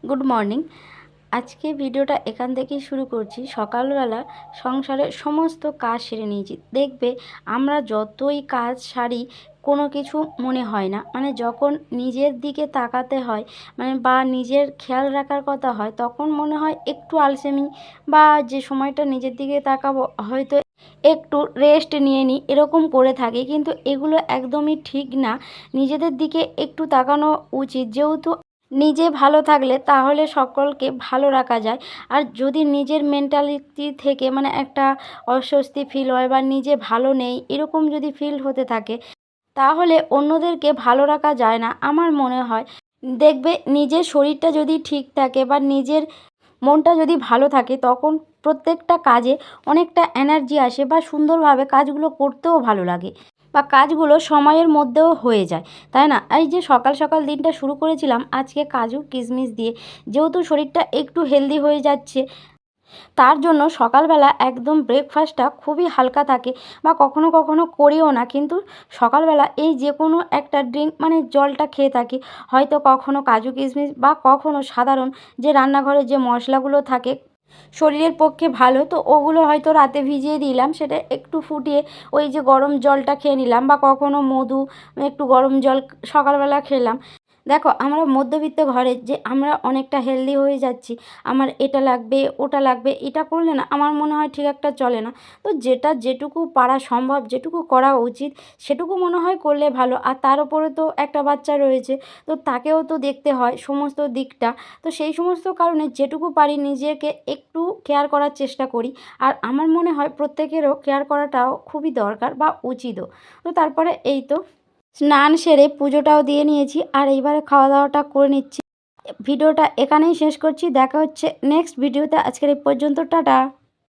Good morning. আজকে ভিডিওটা এখান থেকেই শুরু করছি। সকালবেলা সংসারের সমস্ত কাজ সেরে নিয়েছি। দেখবে আমরা যতই কাজ সারি কোনো কিছু মনে হয় না, মানে যখন নিজের দিকে তাকাতে হয় বা নিজের খেয়াল রাখার কথা হয় তখন মনে হয় একটু আলসেমি, বা যে সময়টা নিজের দিকে তাকাবো হয়তো একটু রেস্ট নিয়ে নিই, এরকম করে থাকি। কিন্তু এগুলো একদমই ঠিক না। নিজেদের দিকে একটু তাকানো উচিত, যেহেতু নিজে ভালো থাকলে তাহলে সকলকে ভালো রাখা যায়। আর যদি নিজের মেন্টালিটি থেকে একটা অস্বস্তি ফিল হয় বা নিজে ভালো নেই এরকম যদি ফিল হতে থাকে, তাহলে অন্যদেরকে ভালো রাখা যায় না আমার মনে হয়। দেখবে নিজের শরীরটা যদি ঠিক থাকে বা নিজের মনটা যদি ভালো থাকে তখন প্রত্যেকটা কাজে অনেকটা এনার্জি আসে, বা সুন্দরভাবে কাজগুলো করতেও ভালো লাগে, বা কাজগুলো সময়ের মধ্যেও হয়ে যায়, তাই না? এই যে সকাল সকাল দিনটা শুরু করেছিলাম আজকে কাজু কিশমিশ দিয়ে, যেহেতু শরীরটা একটু হেলদি হয়ে যাচ্ছে তার জন্য সকালবেলা একদম ব্রেকফাস্টটা খুবই হালকা থাকে, বা কখনো কখনো করিও না, কিন্তু সকালবেলা এই যে কোনো একটা ড্রিঙ্ক জলটা খেয়ে থাকি। হয়তো কখনো কাজু কিশমিশ বা কখনো সাধারণ যে রান্নাঘরে যে মশলাগুলো থাকে শরীরের পক্ষে ভালো, তো ওগুলো হয়তো রাতে ভিজিয়ে দিলাম, সেটা একটু ফুটিয়ে ওই যে গরম জলটা খেয়ে নিলাম, বা কখনো মধু একটু গরম জল সকালবেলা খেলাম। দেখো আমরা মধ্যবিত্ত ঘরের যে আমরা অনেকটা হেলদি হয়ে যাচ্ছি, আমার এটা লাগবে ওটা লাগবে, এটা করলে না আমার মনে হয় ঠিক একটা চলে না। তো যেটা যেটুকু পারা সম্ভব, যেটুকু করা উচিত সেটুকু মনে হয় করলে ভালো। আর তার উপরে তো একটা বাচ্চা রয়েছে, তো তাকেও তো দেখতে হয় সমস্ত দিকটা। তো সেই সমস্ত কারণে যেটুকু পারি নিজেকে একটু কেয়ার করার চেষ্টা করি। আর আমার মনে হয় প্রত্যেকেরও কেয়ার করাটাও খুবই দরকার বা উচিতও। তো তারপরে এই তো স্নান সেরে পুজোটাও দিয়ে নিয়েছি, আর এইবারে খাওয়া দাওয়াটা করে নিচ্ছি। ভিডিওটা এখানেই শেষ করছি, দেখা হচ্ছে নেক্সট ভিডিওতে। আজকের এই পর্যন্ত, টাটা।